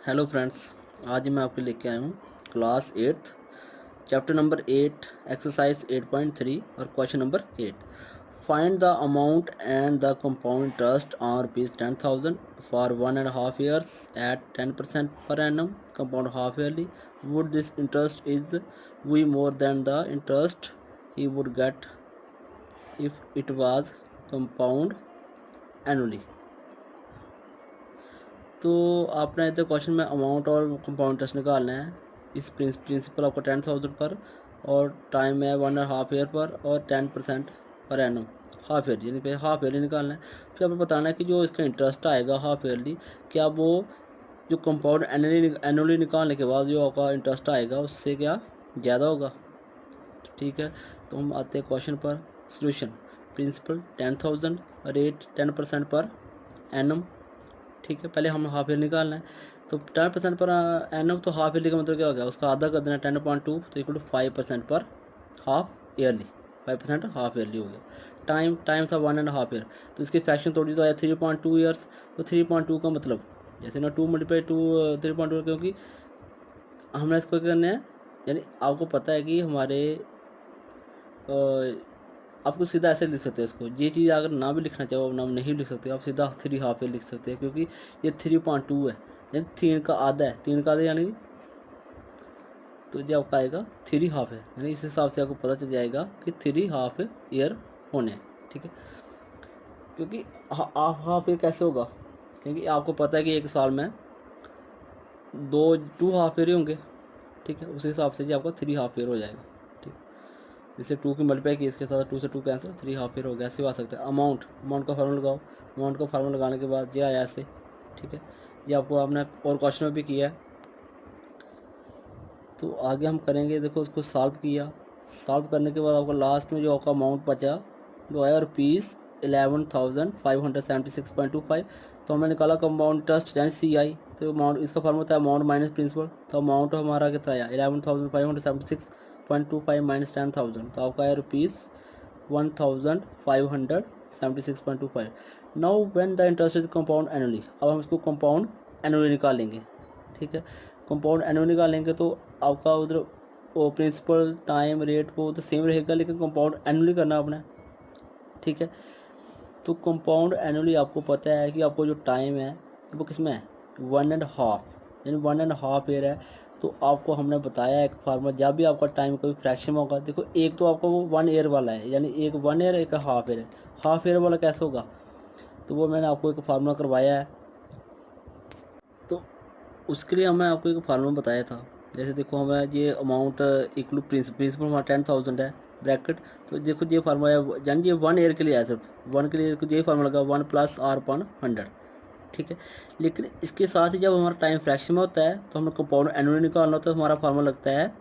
Hello friends, आज मैं आपके लेके आया हूँ class 8th chapter number 8 exercise 8.3 और question number 8। Find the amount and the compound interest on ₹10,000 for 1.5 years at 10% per annum compound half yearly. Would this interest is way more than the interest he would get if it was compound annually? तो आपने तो question में amount और compound interest निकालना है। इस principal आपको 10,000 पर और टाइम है 1.5 ईयर पर और 10% पर एनम हाफ ईयरली, यानी पे हाफ ईयरली निकालना है। फिर आपको बताना है कि जो इसका इंटरेस्ट आएगा हाफ ईयरली, क्या वो जो कंपाउंड एनुअली निकालने के बाद जो आपका इंटरेस्ट आएगा उससे क्या ज़्यादा होगा। ठीक है, तो हम आते हैं क्वेश्चन पर। Solution principal 10,000, rate 10% per annum. ठीक है, पहले हम हाफ ईयर निकालना है। तो 10% पर एनम, तो हाफ ईयरली का मतलब क्या हो गया, उसका आधा कर देना 10.2, तो इक्वल टू 5% पर हाफ ईयरली। 5% हाफ ईयरली हो गया। टाइम था 1.5 ईयर, तो इसकी फ्रैक्शन थोड़ी तो आया 3.2 ईयर्स। तो 3.2 का मतलब जैसे ना 2 × 2 3.2, क्योंकि हमने इसको करना है, यानी आपको पता है कि हमारे आपको सीधा ऐसे लिख सकते हैं इसको। ये चीज़ अगर ना भी लिखना चाहो ना नहीं लिख सकते, आप सीधा 3 हाफ ईयर लिख सकते हैं, क्योंकि ये 3.2 है, यानी 3 का आधा है। 3 का आधा यानी तो जो आपका आएगा 3 हाफ है, यानी इस हिसाब से आपको पता चल जाएगा कि 3 हाफ ईयर होने हैं। ठीक है, क्योंकि हाफ ईयर कैसे होगा, क्योंकि आपको पता है कि एक साल में 2 हाफ ईयर ही होंगे। ठीक है, उस हिसाब से जो आपका 3 हाफ ईयर हो जाएगा। ठीक, जैसे 2 की मल्टीप्लाई की इसके साथ 2 से 2 कैंसिल, 3 हाफ ईयर हो गया। ऐसे आ सकता है। अमाउंट का फार्मूला लगाओ। अमाउंट का फार्मूला लगाने के बाद ये आया ऐसे। ठीक है, ये आपको आपने और क्वेश्चन में भी किया है, तो आगे हम करेंगे। देखो, उसको सॉल्व किया। सॉल्व करने के बाद आपको लास्ट में जो आपका अमाउंट बचा वो आया ₹11,576.25। तो हमने निकाला कंपाउंड इंटरेस्ट यानी CI। तो अमाउंट, इसका फार्मूला था अमाउंट माइनस प्रिंसिपल। तो अमाउंट हमारा कितना आया 11,576.25 माइनस 10,000, तो आपका आया ₹1,576.25। Now when the interest is compound annually, अब हम इसको कंपाउंड एनुअली निकालेंगे। ठीक है, कंपाउंड एनुअल निकालेंगे तो आपका उधर वो प्रिंसिपल टाइम रेट वो तो सेम रहेगा, लेकिन कंपाउंड एनुअली करना आपने। ठीक है, तो कंपाउंड एनुअली आपको पता है कि आपको जो टाइम है वो किस में है 1.5, यानी 1.5 ईयर है। तो आपको हमने बताया एक फार्मूला, जब भी आपका टाइम कोई फ्रैक्शन में होगा, देखो एक तो आपका वो 1 ईयर वाला है, यानी एक 1 ईयर एक हाफ ईयर है। हाफ ईयर वाला कैसे होगा, तो वो मैंने आपको एक फार्मूला करवाया है। तो उसके लिए हमें आपको एक फार्मूला बताया था। जैसे देखो, हमें ये अमाउंट इक्वल प्रिंसिपल हमारा 10,000 है ब्रैकेट। तो देखो ये फार्मूला है, यानी ये 1 ईयर के लिए है, सिर्फ 1 के लिए ये फार्मूला लगा 1 + R/100। ठीक है, लेकिन इसके साथ ही जब हमारा टाइम फ्रैक्शन में होता है तो हमें कंपाउंड एनुअली निकालना होता है। तो हमारा फार्मूला लगता है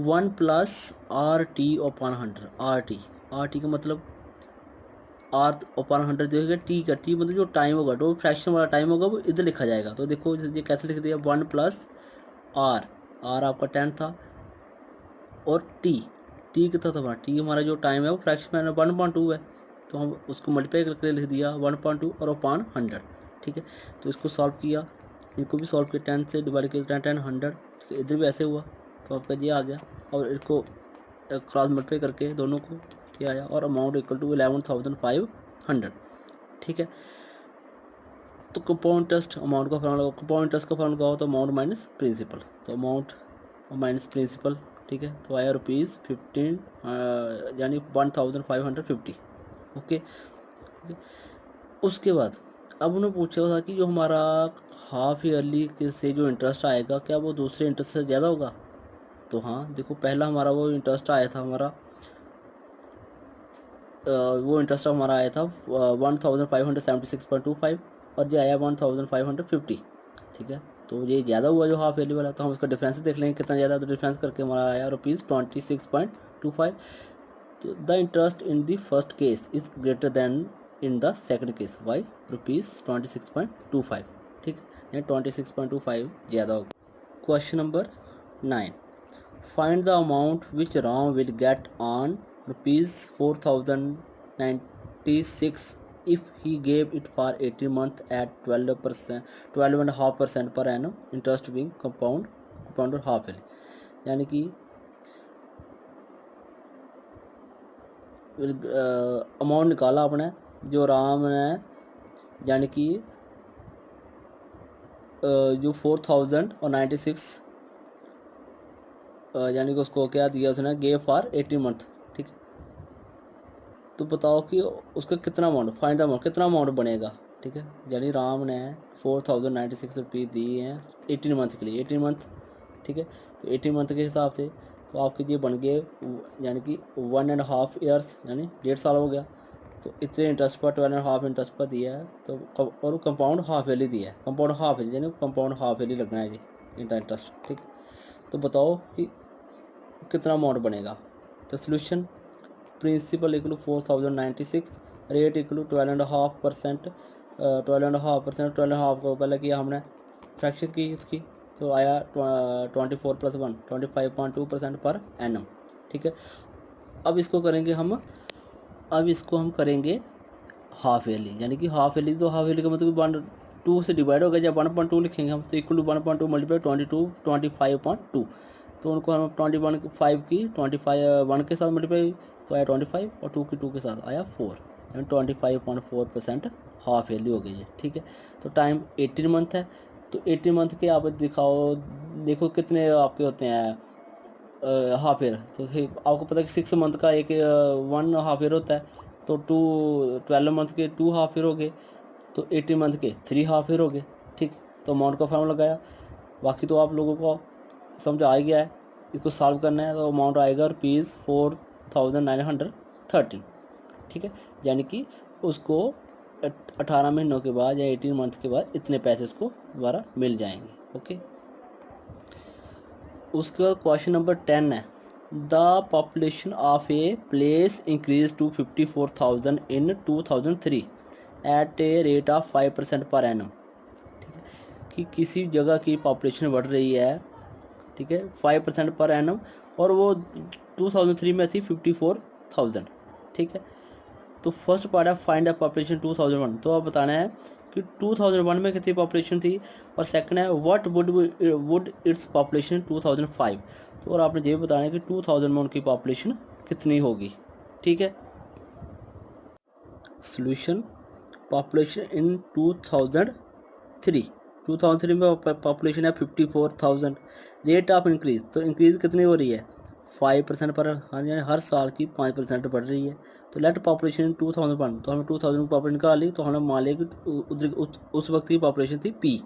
1 + RT/100। RT का मतलब R/100 देखिएगा। टी मतलब जो टाइम होगा, जो फ्रैक्शन वाला टाइम होगा वो इधर लिखा जाएगा। तो देखो ये कैसे लिख दिया 1 + R आपका 10 था, और टी कितना था, टी हमारा जो टाइम है वो फ्रैक्शन में 1.2 है। तो हम उसको मल्टीप्लाई करके लिख दिया 1.2 और अपॉन 100। ठीक है, तो इसको सॉल्व किया, इनको भी सॉल्व किया, 10 से डिवाइड किया 10 100। ठीक है, इधर भी ऐसे हुआ, तो आपका ये आ गया। और इसको क्रॉस मल्टीप्लाई करके दोनों को ये आया, और अमाउंट इक्वल टू 11,500। ठीक है, तो कंपाउंड इंटरेस्ट अमाउंट का फॉर्मूला, कंपाउंड इंटरेस्ट का फॉर्मूला हो तो अमाउंट माइनस प्रिंसिपल, तो अमाउंट माइनस प्रिंसिपल। ठीक है, तो आया ₹15 यानी 1,550। ओके, उसके बाद अब उन्होंने पूछा था कि जो हमारा हाफ ईयरली से जो इंटरेस्ट आएगा क्या वो दूसरे इंटरेस्ट से ज़्यादा होगा। तो हाँ, देखो पहला हमारा वो इंटरेस्ट आया था हमारा वो इंटरेस्ट हमारा आया था 1,576.25, और ये आया 1,550। ठीक है, तो ये ज़्यादा हुआ जो हाफ ईयरली वाला, तो हम उसका डिफरेंस देख लेंगे कितना ज़्यादा। तो डिफरेंस करके हमारा आया ₹26.25। तो the interest in the first case is greater than in the second case, why ₹26.25। ठीक है, यानी 26.25 ज़्यादा होगा। Question number 9, find the amount which Ram will get on ₹4,096 if he gave it for 18 month at 12%, 12.5% per annum interest being compound half yearly, यानी कि amount निकाला आपने जो राम ने, यानी कि जो 4096, यानी कि उसको क्या दिया उसने, गेव फॉर 18 month, ठीक है। तो बताओ कि उसका कितना अमाउंट, फाइंड द अमाउंट, कितना अमाउंट बनेगा, ठीक है। यानी राम ने 4096 रुपये दिए हैं 18 मंथ के लिए, 18 मंथ, ठीक है। तो 18 मंथ के हिसाब से तो आपके ये बन गए यानी कि 1.5 ईयर्स, यानी 1.5 साल हो गया। तो इतने इंटरेस्ट पर 12.5 इंटरेस्ट पर दिया है, तो और कंपाउंड हाफ ईयरली दिया है, कंपाउंड हाफ ईयरली, यानी कंपाउंड हाफ ईयरली लगना है जी इनका इंटरेस्ट, ठीक। तो बताओ कि कितना अमाउंट बनेगा। तो solution, principal equal 4096, rate equal 12.5%, 12.5%, 12.5 को पहले किया हमने फ्रैक्शन की उसकी, तो आया 24 + 1 25.2% पर एनम, ठीक है। अब इसको करेंगे हम, अब इसको हम करेंगे हाफ ईयरली, यानी कि हाफ ईयरली, तो हाफ ईयरली का मतलब 1/2 से डिवाइड हो गया, जब 1.2 लिखेंगे हम तो इक्वल टू 1.2 मल्टीप्लाई 25.2, तो उनको हम 21.5 की 25 1 के साथ मल्टीप्लाई तो आया 25, और 2 की 2 के साथ आया 4, यानी 25.4% हाफ ईयरली हो गई है, ठीक है। तो टाइम 18 मंथ है, तो 18 मंथ के आप दिखाओ, देखो कितने आपके होते हैं हाफ ईयर। तो आपको पता है कि 6 मंथ का एक 1 हाफ ईयर होता है, तो 12 मंथ के 2 हाफ ईयर हो गए, तो 18 मंथ के 3 हाफ ईयर हो गए, ठीक। तो अमाउंट का फॉर्मूला लगाया, बाकी तो आप लोगों को समझ आ गया है। इसको सॉल्व करना है तो अमाउंट आएगा रुपीज़ 4930, ठीक है। यानी कि उसको 18 महीनों के बाद या 18 मंथ के बाद इतने पैसे उसको दोबारा मिल जाएंगे, ओके। उसके बाद क्वेश्चन नंबर 10 है, the population of a place increase to 54,000 in 2003 at a rate of 5% per annum, ठीक है। कि किसी जगह की पॉपुलेशन बढ़ रही है, ठीक है, 5% पर एनम, और वो 2003 में थी 54,000, ठीक है। तो फर्स्ट पार्ट है फाइंड द पॉपुलेशन 2001, तो अब बताना है कि 2001 में कितनी पॉपुलेशन थी, और सेकंड है व्हाट वुड इट्स पॉपुलेशन 2005, तो और आपने ये बताना है कि 2000 में उनकी पॉपुलेशन कितनी होगी, ठीक है। सॉल्यूशन, पॉपुलेशन इन 2003 में पॉपुलेशन है 54,000, रेट ऑफ इंक्रीज, तो इंक्रीज कितनी हो रही है 5% पर, यानी हर साल की 5% बढ़ रही है। तो लेट पॉपुलेशन 2001, तो हमें 2000 की पॉपुलेशन निकाल ली, तो हमने मान लिया कि उस वक्त की पॉपुलेशन थी पी।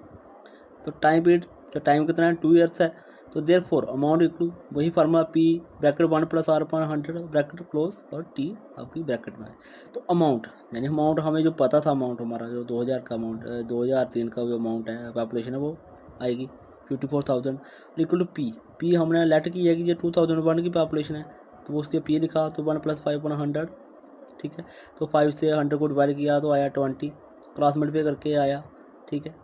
तो टाइम पीरियड, तो टाइम कितना है 2 ईयर्स है, तो देयर फोर अमाउंट इक्वल वही formula P bracket 1 + r/100 bracket close और टी आपकी ब्रैकेट में है। तो अमाउंट, यानी अमाउंट हमें जो पता था, अमाउंट हमारा जो 2000 का अमाउंट 2003 का जो अमाउंट है पॉपुलेशन है वो आएगी 54,000 इक्वल टू पी हमने लेट की है कि ये 2001 की पॉपुलेशन है, तो उसके पी लिखा, तो 1 + 5/100, ठीक है। तो 5 से 100 को डिवाइड किया तो आया 20, क्रॉस मल्टीप्लाई करके आया, ठीक है।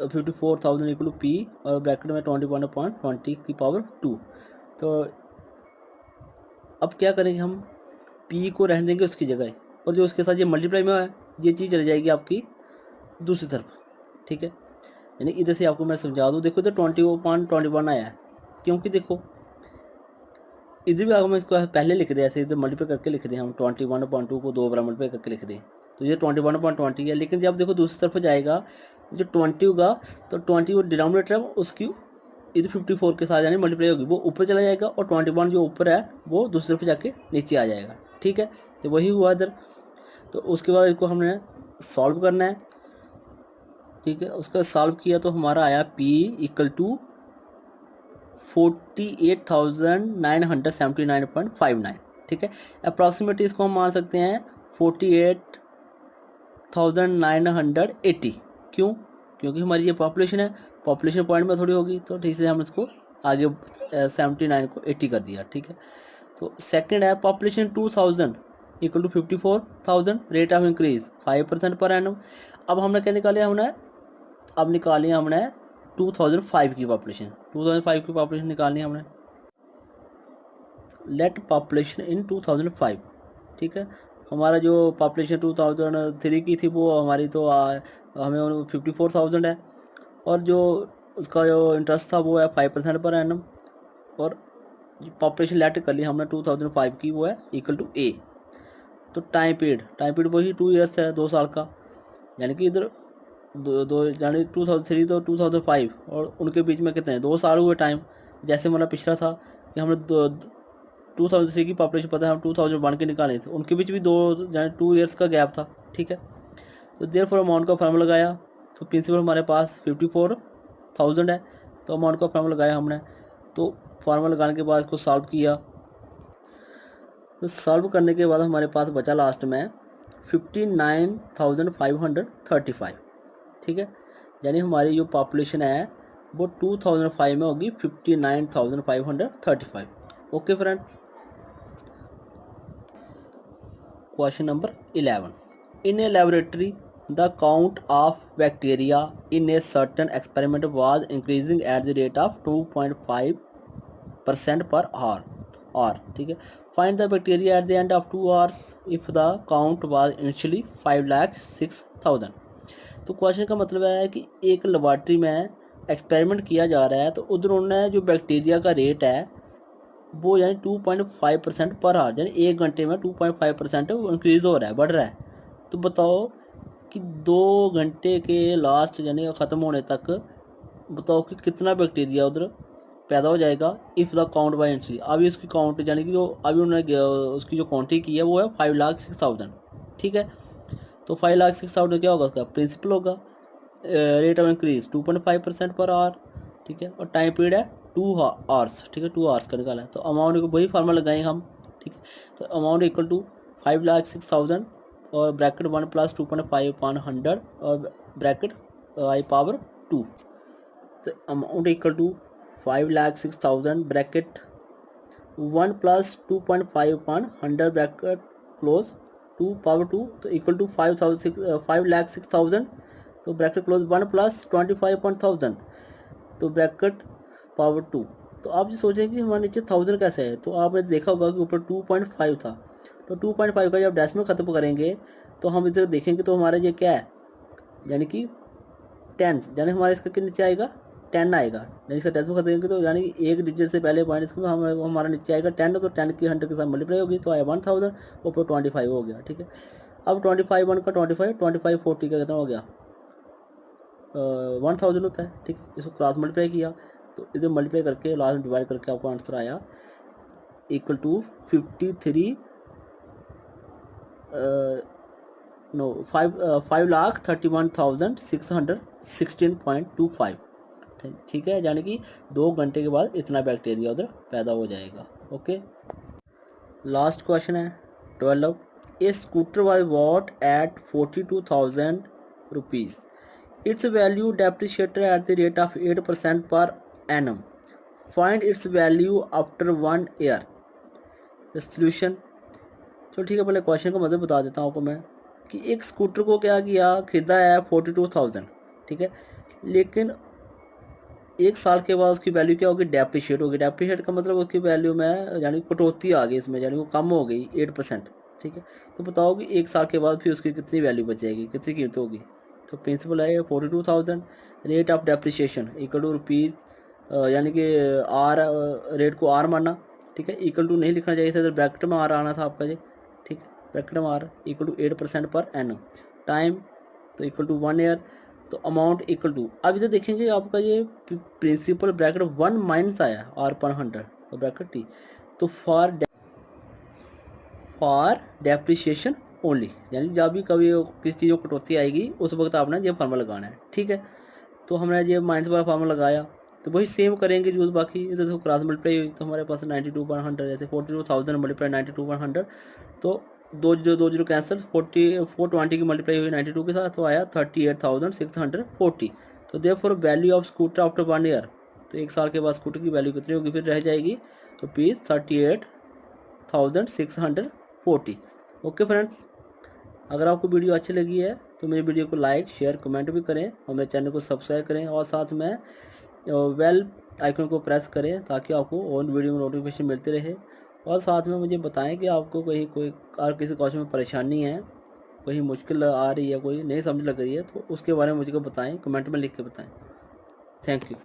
54,000 इक्वल टू पी और ब्रैकेट में 21.20 की पावर 2। तो अब क्या करेंगे हम, पी को रहने देंगे उसकी जगह, और जो उसके साथ ये मल्टीप्लाई में है ये चीज़ चली जाएगी आपकी दूसरी तरफ, ठीक है। यानी इधर से आपको मैं समझा दूँ, देखो इधर 20.21 आया है, क्योंकि देखो इधर भी हम इसको पहले लिख दें, ऐसे इधर मल्टीप्लाई करके लिख दें हम 21.2 को 2 बार मल्टीप्लाई करके लिख दें, तो ये 21.20 है। लेकिन जब देखो दूसरी तरफ जाएगा जो 20 होगा, तो 20 वो डिनोमिनेटर है उसकी इधर 54 के साथ यानी मल्टीप्लाई होगी, वो ऊपर चला जाएगा, और 21 जो ऊपर है वो दूसरी तरफ जाके नीचे आ जाएगा, ठीक है। तो वही हुआ इधर। तो उसके बाद इसको हमने सॉल्व करना है, ठीक है। उसका सॉल्व किया तो हमारा आया P इक्वल टू 48,979.59, ठीक है। अप्रॉक्सीमेटली इसको हम मान सकते हैं 48,980, क्यों, क्योंकि हमारी ये पॉपुलेशन है, पॉपुलेशन पॉइंट में थोड़ी होगी, तो ठीक से हम इसको आगे 79 को 80 कर दिया, ठीक है। तो सेकंड है population 2000 equal to 54,000, rate of increase 5% per annum. अब हमने क्या निकाले, हमने अब निकाली हमने 2005 की पॉपुलेशन, 2005 की पॉपुलेशन निकालनी हमने। लेट पॉपुलेशन इन 2005, ठीक है। हमारा जो पॉपुलेशन 2003 की थी वो हमारी तो हमें 54,000 है, और जो उसका जो इंटरेस्ट था वो है 5% पर एनम, और पॉपुलेशन लेट कर ली हमने 2005 की, वो है इक्वल टू ए। तो टाइम पीरियड वही 2 ईयर्स है, 2 साल का, यानी कि इधर दो यानी 2003 तो 2005 और उनके बीच में कितने 2 साल हुए टाइम। जैसे मतलब पिछला था कि हमने 2003 की पॉपुलेशन पता है, हम 2001 की निकाली थी, उनके बीच भी 2 यानी 2 ईयर्स का गैप था, ठीक है। तो देयर फॉर अमाउंट का फार्मूला लगाया, तो प्रिंसिपल हमारे पास 54,000 है, तो अमाउंट का फार्मूला लगाया हमने। तो फार्मूला लगाने के बाद इसको सॉल्व किया, तो सॉल्व करने के बाद हमारे पास बचा लास्ट में 59,535, ठीक है। यानी हमारी जो पॉपुलेशन है वो 2005 में होगी 59,535। Okay friends. Question number 11, in a laboratory the count of bacteria in a certain experiment was increasing at the rate of 2.5% per hour, ठीक है। Find the bacteria at the end of 2 hours if the count was initially 5,06,000। तो question का मतलब है कि एक laboratory में experiment किया जा रहा है, तो उधर उन्होंने जो बैक्टीरिया का रेट है वो यानी 2.5% पर आवर, यानी 1 घंटे में 2.5% इंक्रीज़ हो रहा है, बढ़ रहा है। तो बताओ कि 2 घंटे के लास्ट यानी ख़त्म होने तक बताओ कि कितना बैक्टीरिया उधर पैदा हो जाएगा if the count by entry. अभी उसकी काउंट यानी कि जो अभी उन्होंने उसकी जो क्वांटिटी की है वो है 5,06,000, ठीक है। तो 5,06,000 क्या होगा, उसका प्रिंसिपल होगा, rate of increase 2.5% per hour, ठीक है, और टाइम पीरियड है 2 आवर्स, ठीक है, 2 आवर्स का निकाला है। तो अमाउंट को वही फार्मूला लगाएंगे हम, ठीक है। तो अमाउंट इक्वल टू 5,06,000 और ब्रैकेट 1 + 2.5/100 और ब्रैकेट आई पावर 2। तो amount equal to 5,06,000 bracket 1 + 2.5/100 bracket close 2 power 2, तो इक्वल टू 5,06,000, तो ब्रैकेट क्लोज 1 + 25,000, तो ब्रैकेट पावर 2। तो आप ये सोचें कि हमारे नीचे 1000 कैसे है, तो आपने देखा होगा कि ऊपर 2.5 था, तो 2.5 का जब डेसिमल ख़त्म करेंगे तो हम इधर देखेंगे तो हमारा ये क्या है, यानी कि 10, यानी हमारे इसका के नीचे आएगा 10 आएगा, यानी इसका डेसिमल खत्म करेंगे तो यानी कि एक डिजिट से पहले पॉइंट इसको हमारा नीचे आएगा 10, तो 10 की 100 के साथ मल्टीप्लाई होगी तो आया 1000, ऊपर 25 हो गया, ठीक है। अब 25 1 का 25 40 का कितना हो गया 1000 होता है, ठीक है। इसको क्रॉस मल्टीप्लाई किया तो इसे मल्टीप्लाई करके लास्ट में डिवाइड करके आपको आंसर आया इक्वल टू 5,31,616.25, ठीक है। यानी कि 2 घंटे के बाद इतना बैक्टीरिया उधर पैदा हो जाएगा। ओके, लास्ट क्वेश्चन है 12, a scooter was bought at 42,000 rupees, its value depreciated at the rate of 8% per annum, find its value after 1 year. Solution, चलो ठीक है, पहले क्वेश्चन का मतलब बता देता हूँ आपको मैं कि एक स्कूटर को क्या किया, खरीदा है 42,000, ठीक है, लेकिन 1 साल के बाद उसकी वैल्यू क्या होगी, डेप्रिशिएट होगी। डेप्रिशिएट का मतलब उसकी वैल्यू में यानी कटौती आ गई इसमें, यानी वो कम हो गई 8%, ठीक है। तो बताओ कि 1 साल के बाद फिर उसकी कितनी वैल्यू बचेगी, कितनी कीमत होगी। तो प्रिंसिपल है 42,000, rate of depreciation equal to rupees, यानी कि आर, रेट को आर माना, ठीक है। इक्वल टू नहीं लिखना चाहिए था, इधर ब्रैकेट में आर आना था आपका जी, ठीक है, ब्रैकेट में are equal to 8% per annum, time तो इक्वल टू 1 ईयर, तो अमाउंट इक्वल टू, अब इधर देखेंगे आपका ये प्रिंसिपल ब्रैकेट 1 माइनस आया आर पर 100 और ब्रैकेट टी, तो फॉर डेप्रिशिएशन ओनली, यानी जब भी कभी किसी चीज़ को कटौती आएगी उस वक्त आपने ये फार्मूला लगाना है, ठीक है। तो हमने ये माइनस वाला फार्मूला लगाया, तो वही सेम करेंगे यूज़, बाकी इधर से क्रॉस मल्टीप्लाई हुई तो हमारे पास 92/100, जैसे 42,000 मल्टीप्लाई 92/100, तो 2 जीरो कैंसिल, 420 की मल्टीप्लाई हुई 92 के साथ, तो आया 38,640। तो therefore value of scooter after 1 year, तो 1 साल के बाद स्कूटर की वैल्यू कितनी होगी, फिर रह जाएगी रुपीज़ 38,640। ओके फ्रेंड्स, अगर आपको वीडियो अच्छी लगी है तो मेरी वीडियो को लाइक शेयर कमेंट भी करें और मेरे चैनल को सब्सक्राइब करें और साथ में बेल आइकन को प्रेस करें ताकि आपको और वीडियो में नोटिफिकेशन मिलते रहे। और साथ में मुझे बताएं कि आपको कहीं कोई और किसी क्वेश्चन में परेशानी है, कहीं मुश्किल आ रही है, कोई नहीं समझ लग रही है, तो उसके बारे में मुझे बताएं, कमेंट में लिख के बताएं। Thank you.